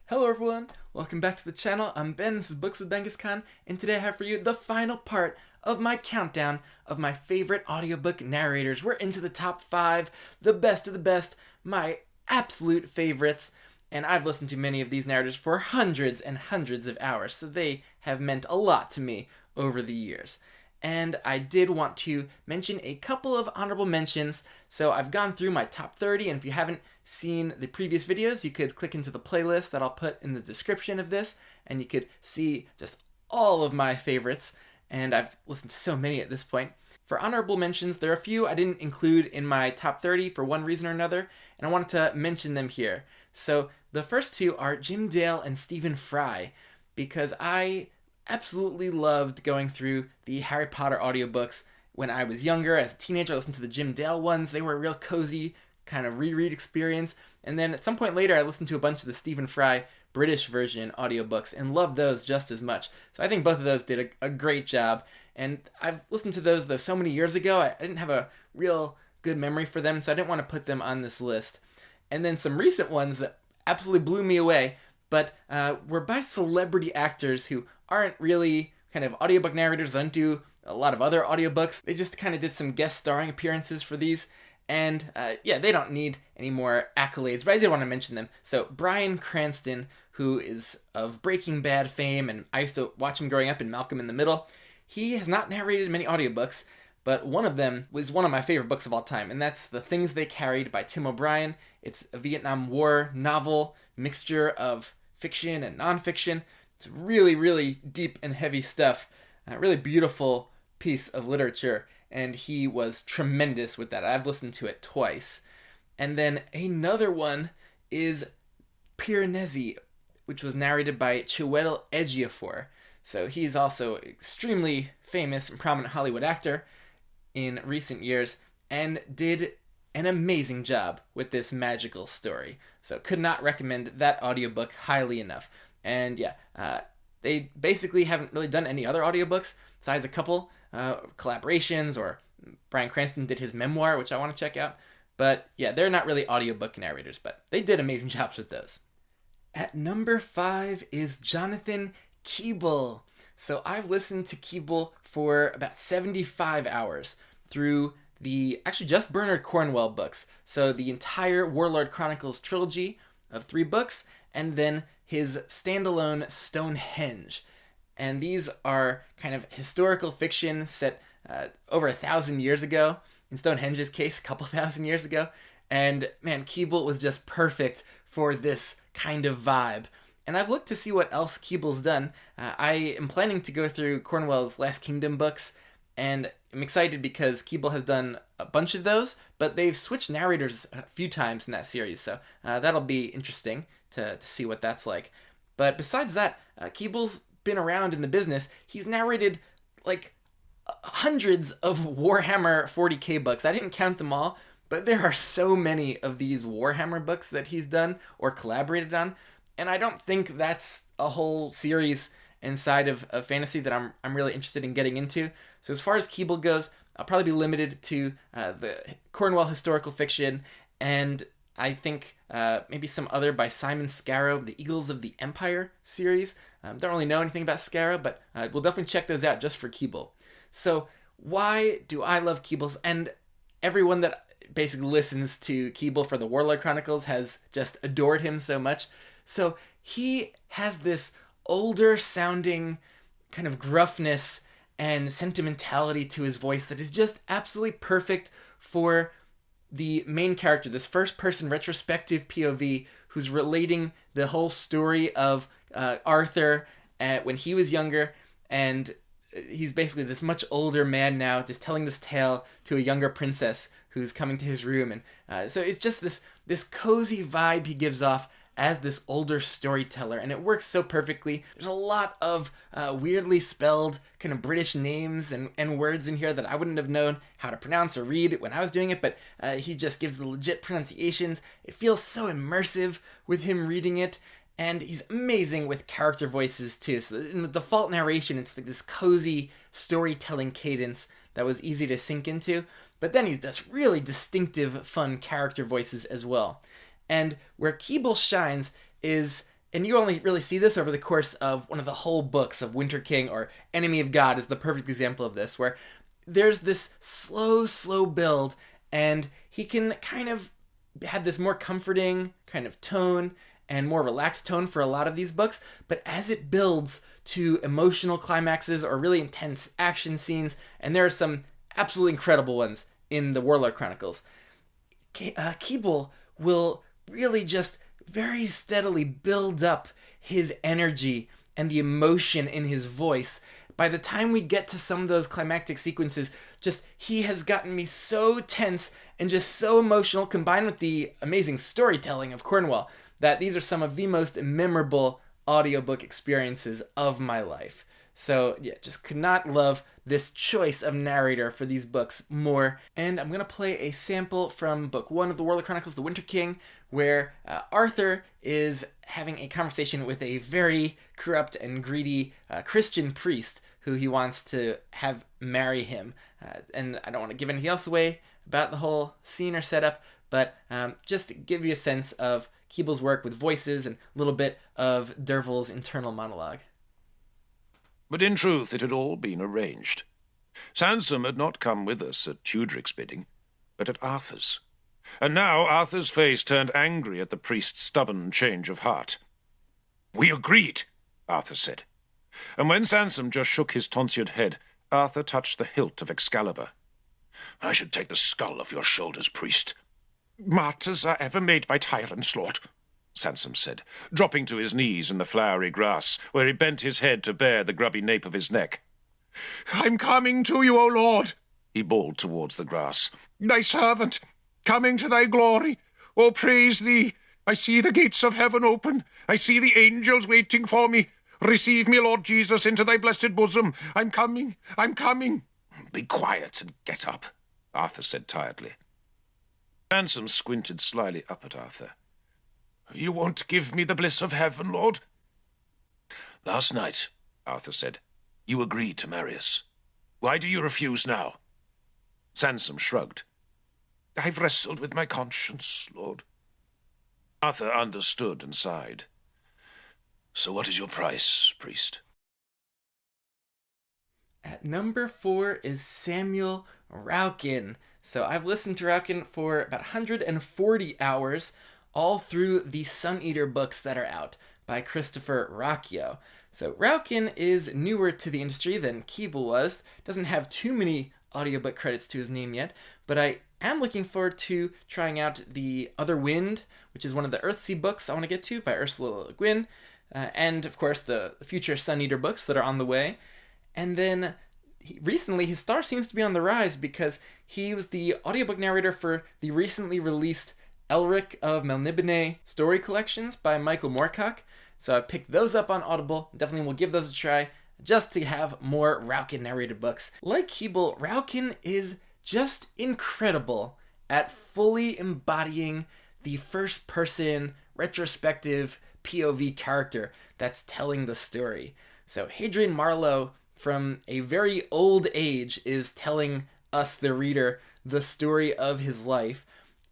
Hello everyone, welcome back to the channel. I'm Ben, this is Books with Bengus Khan, and today I have for you the final part of my countdown of my favorite audiobook narrators. We're into the top 5, the best of the best, my absolute favorites, and I've listened to many of these narrators for hundreds and hundreds of hours, so they have meant a lot to me over the years. And I did want to mention a couple of honorable mentions. So I've gone through my top 30, and if you haven't seen the previous videos, you could click into the playlist that I'll put in the description of this, and you could see just all of my favorites, and I've listened to so many at this point. For honorable mentions, there are a few I didn't include in my top 30 for one reason or another, and I wanted to mention them here. So the first two are Jim Dale and Stephen Fry, because I absolutely loved going through the Harry Potter audiobooks when I was younger. As a teenager, I listened to the Jim Dale ones. They were a real cozy kind of reread experience. And then at some point later, I listened to a bunch of the Stephen Fry British version audiobooks and loved those just as much. So I think both of those did a great job. And I've listened to those, though, so many years ago, I didn't have a real good memory for them, so I didn't want to put them on this list. And then some recent ones that absolutely blew me away, but were by celebrity actors who aren't really kind of audiobook narrators. They don't do a lot of other audiobooks. They just kind of did some guest starring appearances for these. And yeah, they don't need any more accolades, but I did want to mention them. So Bryan Cranston, who is of Breaking Bad fame, and I used to watch him growing up in Malcolm in the Middle. He has not narrated many audiobooks, but one of them was one of my favorite books of all time, and that's The Things They Carried by Tim O'Brien. It's a Vietnam War novel, mixture of fiction and nonfiction. It's really, really deep and heavy stuff. A really beautiful piece of literature, and he was tremendous with that. I've listened to it twice. And then another one is Piranesi, which was narrated by Chiwetel Ejiofor. So he's also an extremely famous and prominent Hollywood actor in recent years, and did an amazing job with this magical story. So could not recommend that audiobook highly enough. And yeah, they basically haven't really done any other audiobooks besides a couple collaborations, or Bryan Cranston did his memoir, which I want to check out. But yeah, they're not really audiobook narrators, but they did amazing jobs with those. At number 5 is Jonathan Keeble. So I've listened to Keeble for about 75 hours through the actually just Bernard Cornwell books. So the entire Warlord Chronicles trilogy of 3 books, and then his standalone Stonehenge. And these are kind of historical fiction set over 1,000 years ago. In Stonehenge's case, a couple thousand years ago. And man, Keeble was just perfect for this kind of vibe. And I've looked to see what else Keeble's done. I am planning to go through Cornwell's Last Kingdom books, and I'm excited because Keeble has done a bunch of those, but they've switched narrators a few times in that series, so that'll be interesting to see what that's like. But besides that, Keeble's been around in the business. He's narrated like hundreds of Warhammer 40k books. I didn't count them all, but there are so many of these Warhammer books that he's done or collaborated on, and I don't think that's a whole series inside of fantasy that I'm really interested in getting into. So as far as Keeble goes, I'll probably be limited to the Cornwell historical fiction, and I think maybe some other by Simon Scarrow, the Eagles of the Empire series. Don't really know anything about Scarrow, but we'll definitely check those out just for Keeble. So why do I love Keeble's? And everyone that basically listens to Keeble for the Warlord Chronicles has just adored him so much. So he has this older sounding kind of gruffness and sentimentality to his voice that is just absolutely perfect for the main character, this first person retrospective POV who's relating the whole story of Arthur when he was younger, and he's basically this much older man now just telling this tale to a younger princess who's coming to his room. And so it's just this cozy vibe he gives off as this older storyteller, and it works so perfectly. There's a lot of weirdly spelled kind of British names and words in here that I wouldn't have known how to pronounce or read when I was doing it, but he just gives the legit pronunciations. It feels so immersive with him reading it, and he's amazing with character voices too. So in the default narration, it's like this cozy storytelling cadence that was easy to sink into, but then he does really distinctive, fun character voices as well. And where Keeble shines is And you only really see this over the course of one of the whole books of Winter King, or Enemy of God is the perfect example of this, where there's this slow build, and he can kind of have this more comforting kind of tone and more relaxed tone for a lot of these books. But as it builds to emotional climaxes or really intense action scenes, and there are some absolutely incredible ones in the Warlord Chronicles, Keeble will really just very steadily build up his energy and the emotion in his voice. By the time we get to some of those climactic sequences, just he has gotten me so tense and just so emotional, combined with the amazing storytelling of Cornwell, that these are some of the most memorable audiobook experiences of my life. So yeah, just could not love this choice of narrator for these books more. And I'm going to play a sample from book 1 of the Warlord Chronicles, The Winter King, where Arthur is having a conversation with a very corrupt and greedy Christian priest who he wants to have marry him. And I don't want to give anything else away about the whole scene or setup, but just to give you a sense of Keeble's work with voices and a little bit of Derval's internal monologue. But in truth it had all been arranged. Sansom had not come with us at Tudric's bidding, but at Arthur's. And now Arthur's face turned angry at the priest's stubborn change of heart. "We agreed," Arthur said. And when Sansom just shook his tonsured head, Arthur touched the hilt of Excalibur. "I should take the skull off your shoulders, priest." "Martyrs are ever made by tyrants, lord," Sansom said, dropping to his knees in the flowery grass, where he bent his head to bare the grubby nape of his neck. "I'm coming to you, O Lord," he bawled towards the grass. "Thy servant, coming to thy glory. Oh, praise thee. I see the gates of heaven open. I see the angels waiting for me. Receive me, Lord Jesus, into thy blessed bosom. I'm coming, I'm coming." "Be quiet and get up," Arthur said tiredly. Sansom squinted slyly up at Arthur. "You won't give me the bliss of heaven, Lord?" "Last night," Arthur said, "you agreed to marry us. Why do you refuse now?" Sansom shrugged. "I've wrestled with my conscience, Lord." Arthur understood and sighed. "So what is your price, priest?" At number 4 is Samuel Raukin. So I've listened to Raukin for about 140 hours, all through the Sun Eater books that are out by Christopher Rocchio. So Raukin is newer to the industry than Keeble was, doesn't have too many audiobook credits to his name yet, but I am looking forward to trying out The Other Wind, which is one of the Earthsea books I want to get to by Ursula Le Guin, and of course the future Sun Eater books that are on the way. And then recently his star seems to be on the rise because he was the audiobook narrator for the recently released Elric of Melniboné story collections by Michael Moorcock. So I picked those up on Audible. Definitely will give those a try just to have more Raukin narrated books. Like Keeble, Raukin is just incredible at fully embodying the first person retrospective POV character that's telling the story. So Hadrian Marlowe, from a very old age, is telling us, the reader, the story of his life.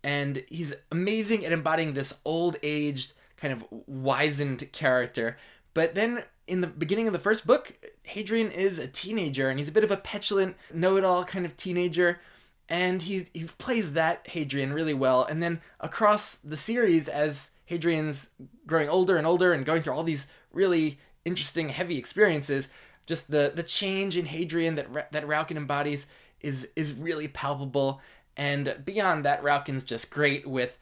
And he's amazing at embodying this old-aged, kind of wizened character. But then in the beginning of the first book, Hadrian is a teenager, and he's a bit of a petulant, know-it-all kind of teenager. And he plays that Hadrian really well. And then across the series, as Hadrian's growing older and older and going through all these really interesting, heavy experiences, just the change in Hadrian that Raukin embodies is really palpable. And beyond that, Raukin's just great with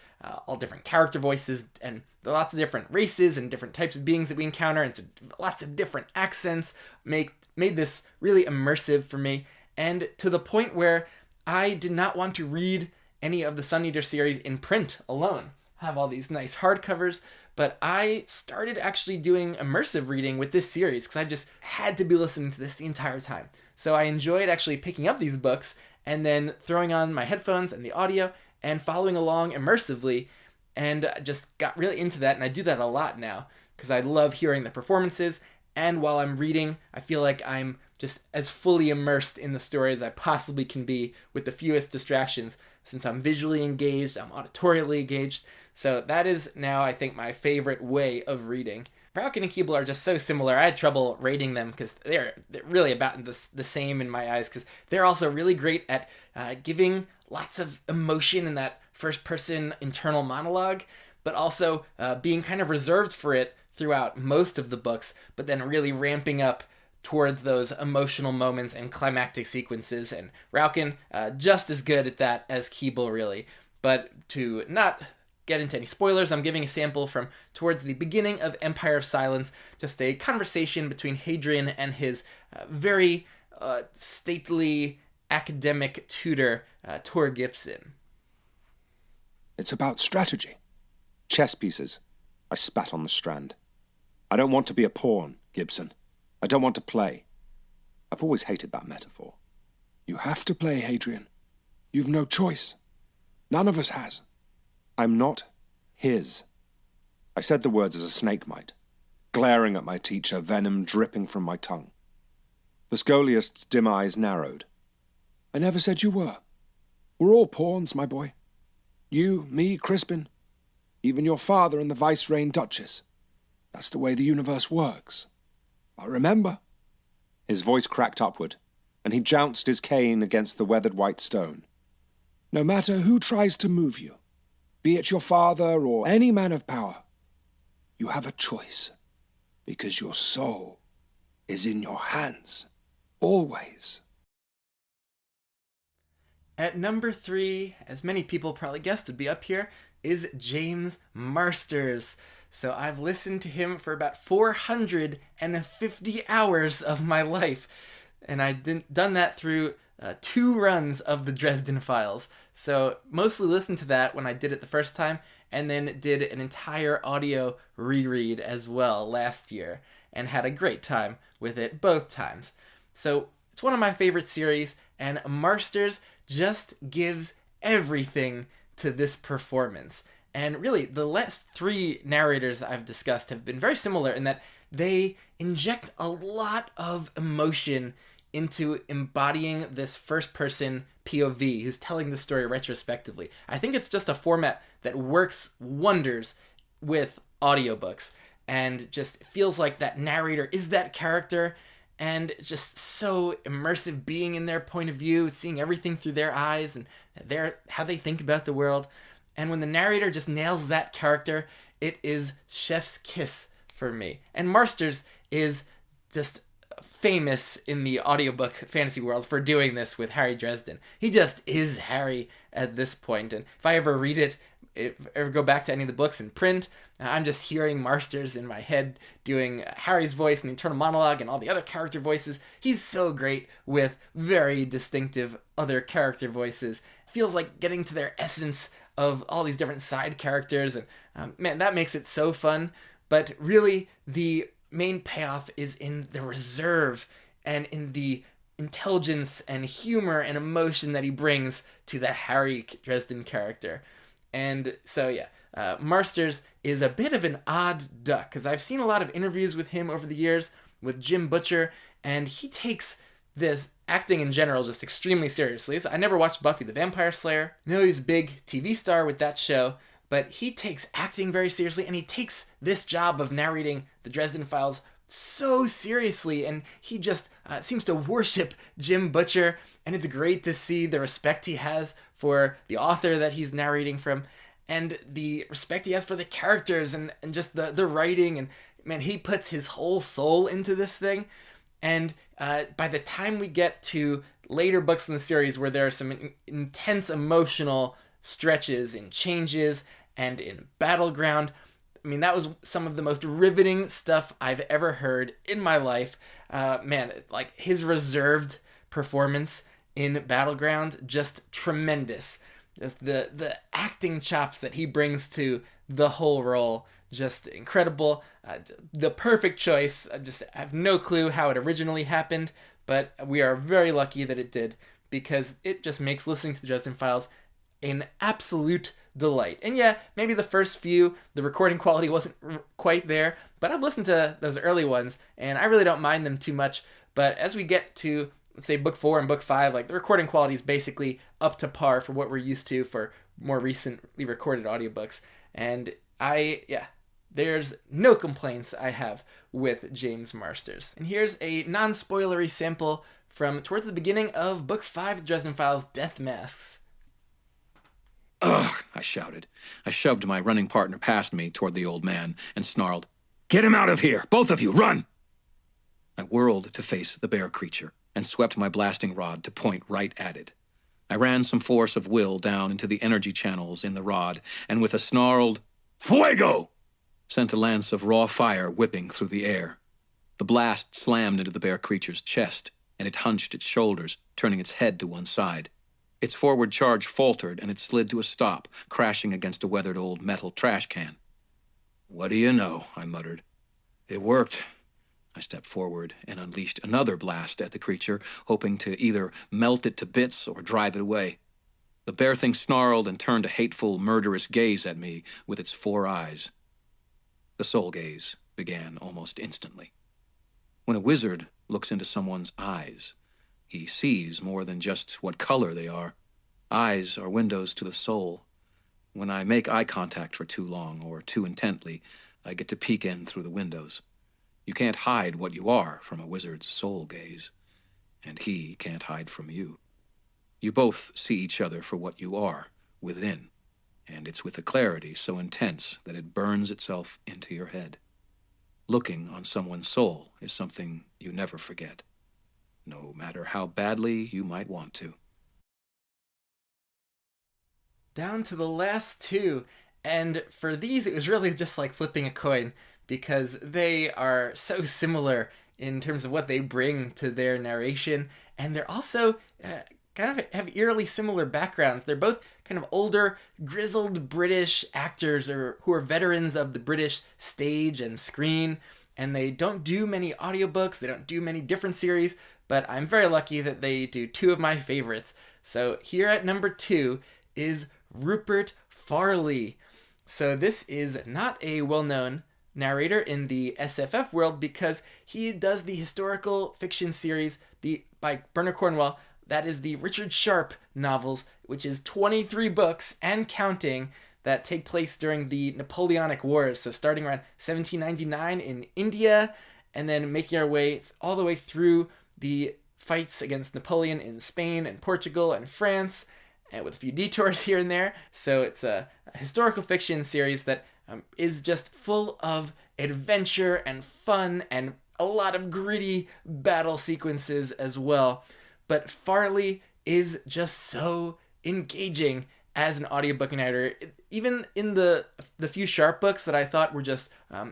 all different character voices and lots of different races and different types of beings that we encounter, and so lots of different accents made this really immersive for me, and to the point where I did not want to read any of the Sun Eater series in print alone. I have all these nice hardcovers, but I started actually doing immersive reading with this series because I just had to be listening to this the entire time. So I enjoyed actually picking up these books and then throwing on my headphones and the audio and following along immersively, and just got really into that. And I do that a lot now because I love hearing the performances, and while I'm reading, I feel like I'm just as fully immersed in the story as I possibly can be with the fewest distractions, since I'm visually engaged, I'm auditorially engaged. So that is now, I think, my favorite way of reading. Rauken and Keeble are just so similar. I had trouble rating them because they're really about the same in my eyes, because they're also really great at giving lots of emotion in that first-person internal monologue, but also being kind of reserved for it throughout most of the books, but then really ramping up towards those emotional moments and climactic sequences. And Rauken, just as good at that as Keeble, really. But to not get into any spoilers, I'm giving a sample from towards the beginning of Empire of Silence, just a conversation between Hadrian and his very stately academic tutor, Tor Gibson. It's about strategy. Chess pieces. I spat on the strand. I don't want to be a pawn, Gibson. I don't want to play. I've always hated that metaphor. You have to play, Hadrian. You've no choice. None of us has. I'm not his. I said the words as a snake might, glaring at my teacher, venom dripping from my tongue. The scholiast's dim eyes narrowed. I never said you were. We're all pawns, my boy. You, me, Crispin, even your father and the vice-reign duchess. That's the way the universe works. But remember. His voice cracked upward, and he jounced his cane against the weathered white stone. No matter who tries to move you, be it your father or any man of power, you have a choice, because your soul is in your hands, always. At number 3, as many people probably guessed would be up here, is James Marsters. So I've listened to him for about 450 hours of my life, and I've done that through 2 runs of the Dresden Files. So mostly listened to that when I did it the first time, and then did an entire audio reread as well last year, and had a great time with it both times. So it's one of my favorite series, and Marsters just gives everything to this performance. And really, the last 3 narrators I've discussed have been very similar in that they inject a lot of emotion into embodying this first-person POV who's telling the story retrospectively. I think it's just a format that works wonders with audiobooks, and just feels like that narrator is that character, and it's just so immersive being in their point of view, seeing everything through their eyes and how they think about the world. And when the narrator just nails that character, it is chef's kiss for me. And Marsters is just famous in the audiobook fantasy world for doing this with Harry Dresden. He just is Harry at this point. And if I ever read it, ever go back to any of the books in print, I'm just hearing Marsters in my head doing Harry's voice and the internal monologue and all the other character voices. He's so great with very distinctive other character voices. Feels like getting to their essence of all these different side characters, and man, that makes it so fun. But really, the main payoff is in the reserve and in the intelligence and humor and emotion that he brings to the Harry Dresden character. And so yeah, Marsters is a bit of an odd duck, because I've seen a lot of interviews with him over the years with Jim Butcher, and he takes this acting in general just extremely seriously. So I never watched Buffy the Vampire Slayer. I know he's a big TV star with that show, but he takes acting very seriously, and he takes this job of narrating the Dresden Files so seriously, and he just seems to worship Jim Butcher, and it's great to see the respect he has for the author that he's narrating from, and the respect he has for the characters, and just the writing, and man, he puts his whole soul into this thing. And by the time we get to later books in the series where there are some intense emotional stretches and changes and in Battleground, I mean, that was some of the most riveting stuff I've ever heard in my life. Man, like his reserved performance in Battleground, just tremendous. Just the acting chops that he brings to the whole role, just incredible. The perfect choice. I just have no clue how it originally happened, but we are very lucky that it did, because it just makes listening to the Dresden Files an absolute delight. And yeah, maybe the first few, the recording quality wasn't quite there, but I've listened to those early ones, and I really don't mind them too much. But as we get to, let's say, book 4 and book 5, like the recording quality is basically up to par for what we're used to for more recently recorded audiobooks. And there's no complaints I have with James Marsters. And here's a non-spoilery sample from towards the beginning of Book 5, Dresden Files, Death Masks. Ugh, I shouted. I shoved my running partner past me toward the old man and snarled, "Get him out of here! Both of you, run!" I whirled to face the bear creature and swept my blasting rod to point right at it. I ran some force of will down into the energy channels in the rod, and with a snarled, "Fuego!" sent a lance of raw fire whipping through the air. The blast slammed into the bear creature's chest, and it hunched its shoulders, turning its head to one side. Its forward charge faltered, and it slid to a stop, crashing against a weathered old metal trash can. "What do you know?" I muttered. "It worked." I stepped forward and unleashed another blast at the creature, hoping to either melt it to bits or drive it away. The bear thing snarled and turned a hateful, murderous gaze at me with its 4 eyes. The soul gaze began almost instantly. When a wizard looks into someone's eyes, he sees more than just what color they are. Eyes are windows to the soul. When I make eye contact for too long or too intently, I get to peek in through the windows. You can't hide what you are from a wizard's soul gaze, and he can't hide from you. You both see each other for what you are, within, and it's with a clarity so intense that it burns itself into your head. Looking on someone's soul is something you never forget, no matter how badly you might want to. Down to the last two, and for these it was really just like flipping a coin, because they are so similar in terms of what they bring to their narration, and they're also kind of have eerily similar backgrounds. They're both kind of older, grizzled British actors who are veterans of the British stage and screen, and they don't do many audiobooks, they don't do many different series, but I'm very lucky that they do 2 of my favorites. So here at number 2 is Rupert Farley. So this is not a well-known narrator in the SFF world because he does the historical fiction series by Bernard Cornwell. That is the Richard Sharp novels, which is 23 books and counting that take place during the Napoleonic Wars. So starting around 1799 in India, and then making our way all the way through the fights against Napoleon in Spain and Portugal and France, and with a few detours here and there. So it's a historical fiction series that is just full of adventure and fun and a lot of gritty battle sequences as well. But Farley is just so engaging as an audiobook narrator. Even in the few Sharp books that I thought were just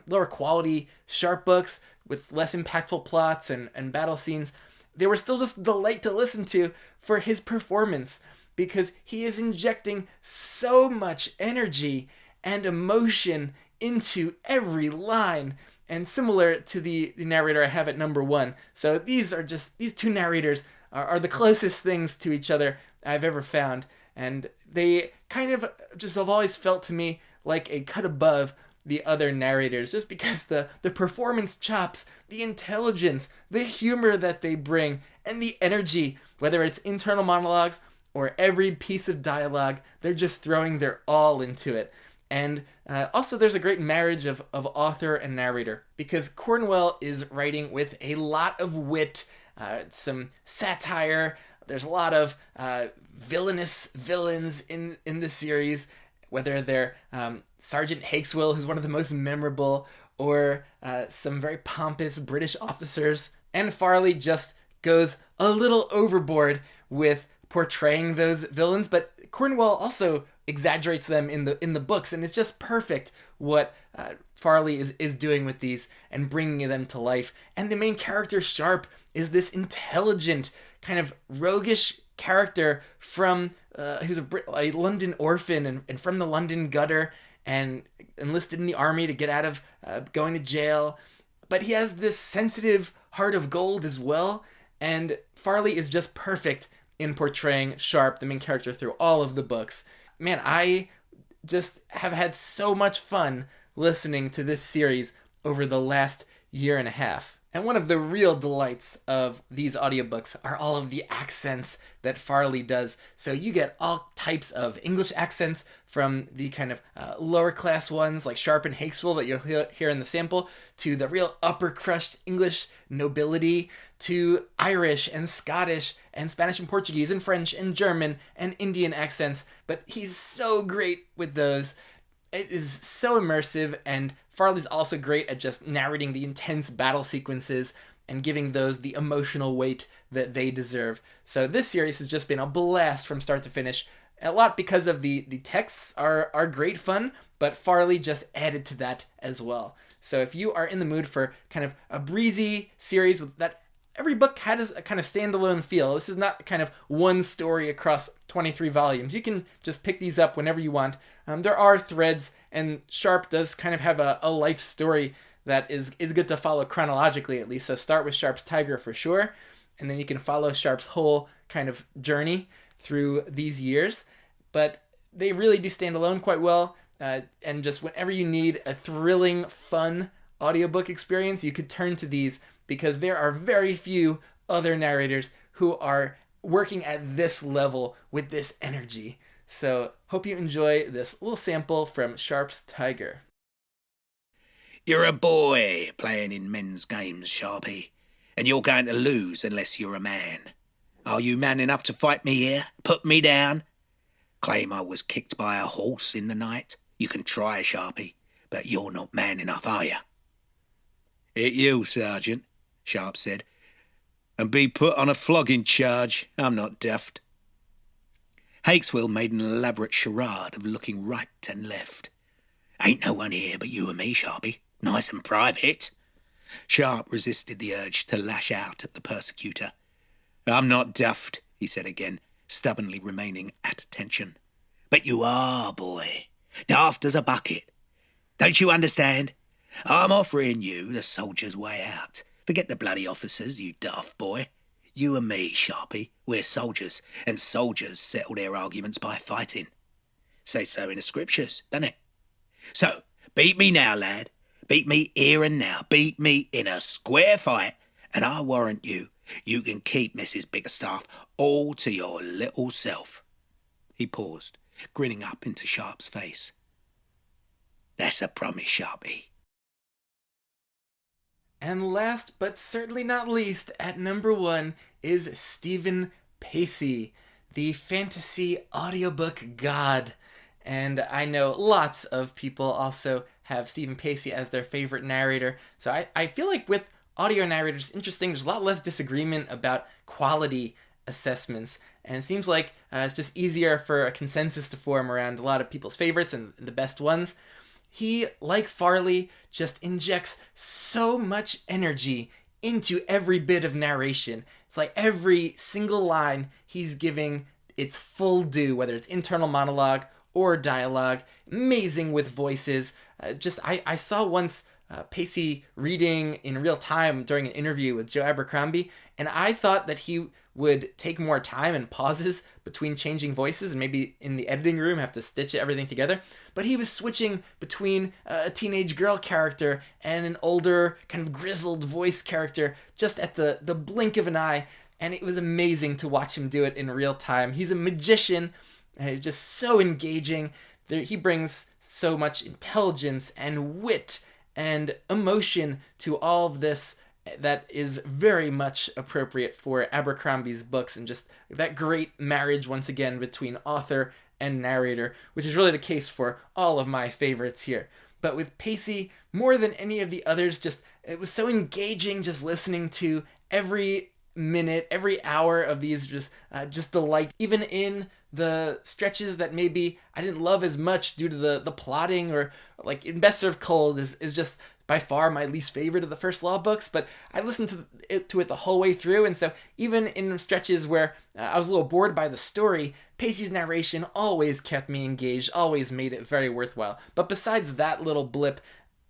lower quality Sharp books with less impactful plots and battle scenes, they were still just a delight to listen to for his performance, because he is injecting so much energy and emotion into every line, and similar to the narrator I have at number 1. So these 2 narrators are the closest things to each other I've ever found, and they kind of just have always felt to me like a cut above the other narrators, just because the performance chops, the intelligence, the humor that they bring, and the energy, whether it's internal monologues or every piece of dialogue, they're just throwing their all into it. And also there's a great marriage of author and narrator, because Cornwell is writing with a lot of wit, some satire. There's a lot of villainous villains in the series, whether they're Sergeant Hakeswill, who's one of the most memorable, or some very pompous British officers. And Farley just goes a little overboard with portraying those villains, but Cornwell also exaggerates them in the books, and it's just perfect what Farley is doing with these and bringing them to life. And the main character, Sharp, is this intelligent, kind of roguish character from who's a London orphan and from the London gutter, and enlisted in the army to get out of going to jail. But he has this sensitive heart of gold as well, and Farley is just perfect in portraying Sharp, the main character, through all of the books. Man, I just have had so much fun listening to this series over the last year and a half. And one of the real delights of these audiobooks are all of the accents that Farley does. So you get all types of English accents, from the kind of lower class ones like Sharp and Hakesville that you'll hear in the sample, to the real upper crust English nobility, to Irish and Scottish and Spanish and Portuguese and French and German and Indian accents. But he's so great with those. It is so immersive, and Farley's also great at just narrating the intense battle sequences and giving those the emotional weight that they deserve. So this series has just been a blast from start to finish. A lot because of the texts are great fun, but Farley just added to that as well. So if you are in the mood for kind of a breezy series that every book has a kind of standalone feel, this is not kind of one story across 23 volumes. You can just pick these up whenever you want. There are threads, and Sharp does kind of have a life story that is good to follow chronologically, at least. So start with Sharp's Tiger for sure, and then you can follow Sharp's whole kind of journey through these years. But they really do stand alone quite well, and just whenever you need a thrilling, fun audiobook experience, you could turn to these, because there are very few other narrators who are working at this level with this energy. So hope you enjoy this little sample from Sharp's Tiger. You're a boy playing in men's games, Sharpie, and you're going to lose unless you're a man. Are you man enough to fight me here? Put me down? Claim I was kicked by a horse in the night? You can try, Sharpie, but you're not man enough, are you? It you, Sergeant, Sharp said, and be put on a flogging charge. I'm not daft. Hakesville made an elaborate charade of looking right and left. Ain't no one here but you and me, Sharpie. Nice and private. Sharp resisted the urge to lash out at the persecutor. I'm not daft, he said again, stubbornly remaining at attention. But you are, boy. Daft as a bucket. Don't you understand? I'm offering you the soldier's way out. Forget the bloody officers, you daft boy. You and me, Sharpie, we're soldiers, and soldiers settle their arguments by fighting. Say so in the scriptures, doesn't it? So, beat me now, lad. Beat me here and now. Beat me in a square fight, and I warrant you, you can keep Mrs. Biggerstaff all to your little self. He paused, grinning up into Sharp's face. That's a promise, Sharpie. And last but certainly not least, at number 1 is Steven Pacey, the fantasy audiobook god. And I know lots of people also have Steven Pacey as their favorite narrator. So I feel like with audio narrators, interesting, there's a lot less disagreement about quality assessments. And it seems like it's just easier for a consensus to form around a lot of people's favorites and the best ones. He, like Farley, just injects so much energy into every bit of narration. It's like every single line he's giving its full due, whether it's internal monologue or dialogue. Amazing with voices. I saw once Pacey reading in real time during an interview with Joe Abercrombie, and I thought that he would take more time and pauses between changing voices, and maybe in the editing room have to stitch everything together. But he was switching between a teenage girl character and an older, kind of grizzled voice character just at the blink of an eye, and it was amazing to watch him do it in real time. He's a magician. He's just so engaging. He brings so much intelligence and wit and emotion to all of this that is very much appropriate for Abercrombie's books, and just that great marriage once again between author and narrator, which is really the case for all of my favorites here. But with Pacey, more than any of the others, just it was so engaging just listening to every minute, every hour of these just delight. Even in the stretches that maybe I didn't love as much due to the plotting, or like in Best Served Cold is just by far my least favorite of the First Law books, but I listened to it the whole way through, and so even in stretches where I was a little bored by the story, Pacey's narration always kept me engaged, always made it very worthwhile. But besides that little blip,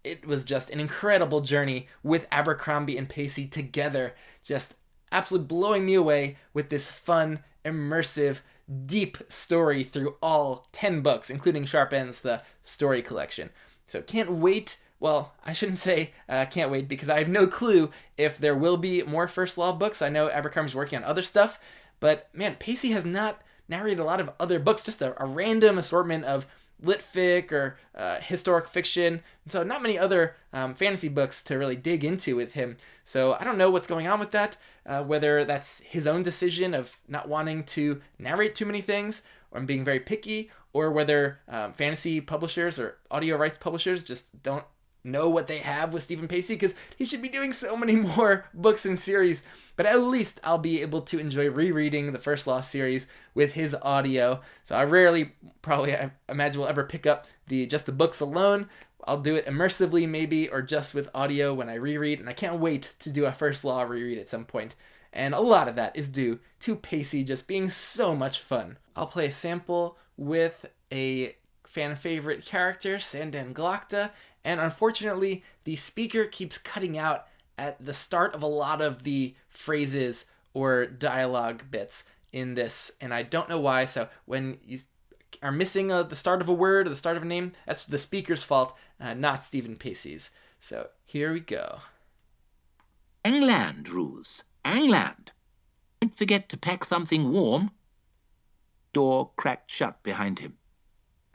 it was just an incredible journey with Abercrombie and Pacey together, just absolutely blowing me away with this fun, immersive, deep story through all 10 books, including Sharp Ends, the story collection. So can't wait well, I shouldn't say can't wait, because I have no clue if there will be more First Law books. I know Abercrombie's working on other stuff, but man, Pacey has not narrated a lot of other books, just a random assortment of lit fic or historic fiction. And so not many other fantasy books to really dig into with him. So I don't know what's going on with that, whether that's his own decision of not wanting to narrate too many things, or being very picky, or whether fantasy publishers or audio rights publishers just don't know what they have with Steven Pacey, because he should be doing so many more books and series. But at least I'll be able to enjoy rereading the First Law series with his audio. So I rarely, probably, I imagine, will ever pick up just the books alone. I'll do it immersively maybe, or just with audio when I reread, and I can't wait to do a First Law reread at some point. And a lot of that is due to Pacey just being so much fun. I'll play a sample with a fan favorite character, Sandan Glokta, and unfortunately, the speaker keeps cutting out at the start of a lot of the phrases or dialogue bits in this, and I don't know why. So when you are missing the start of a word or the start of a name, that's the speaker's fault, not Steven Pacey's. So here we go. England, Ruth. England. Don't forget to pack something warm. Door cracked shut behind him.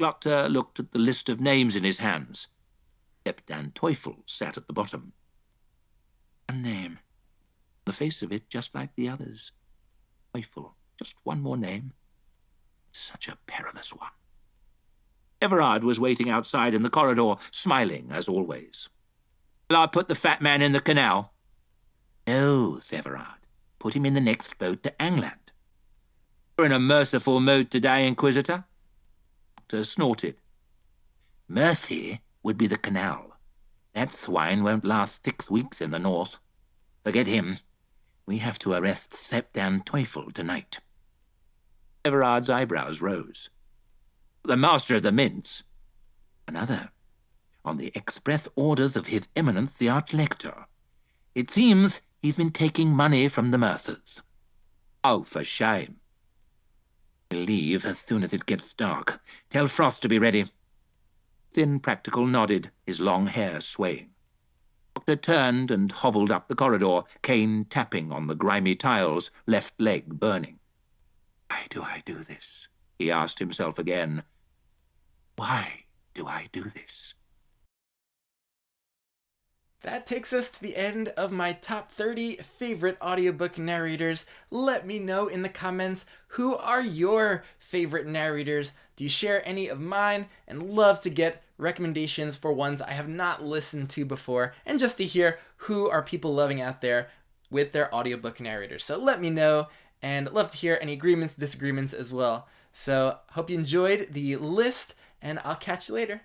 Glokta looked at the list of names in his hands. Septan Teufel sat at the bottom. One name. The face of it just like the others. Teufel. Just one more name. Such a perilous one. Everard was waiting outside in the corridor, smiling as always. Shall I put the fat man in the canal? No, Everard. Put him in the next boat to England. You're in a merciful mood today, Inquisitor. Doctor snorted. Mercy would be the canal. That swine won't last 6 weeks in the north. Forget him. We have to arrest Septan Teufel tonight. Everard's eyebrows rose. The Master of the Mints. Another. On the express orders of His Eminence the Archlector. It seems he's been taking money from the Mercers. Oh, for shame. We'll leave as soon as it gets dark. Tell Frost to be ready. Thin Practical nodded, his long hair swaying. Doctor turned and hobbled up the corridor, cane tapping on the grimy tiles, left leg burning. Why do I do this? He asked himself again. Why do I do this? That takes us to the end of my top 30 favorite audiobook narrators. Let me know in the comments, who are your favorite narrators? Do you share any of mine? And love to get recommendations for ones I have not listened to before, and just to hear who are people loving out there with their audiobook narrators. So let me know, and love to hear any agreements, disagreements as well. So hope you enjoyed the list, and I'll catch you later.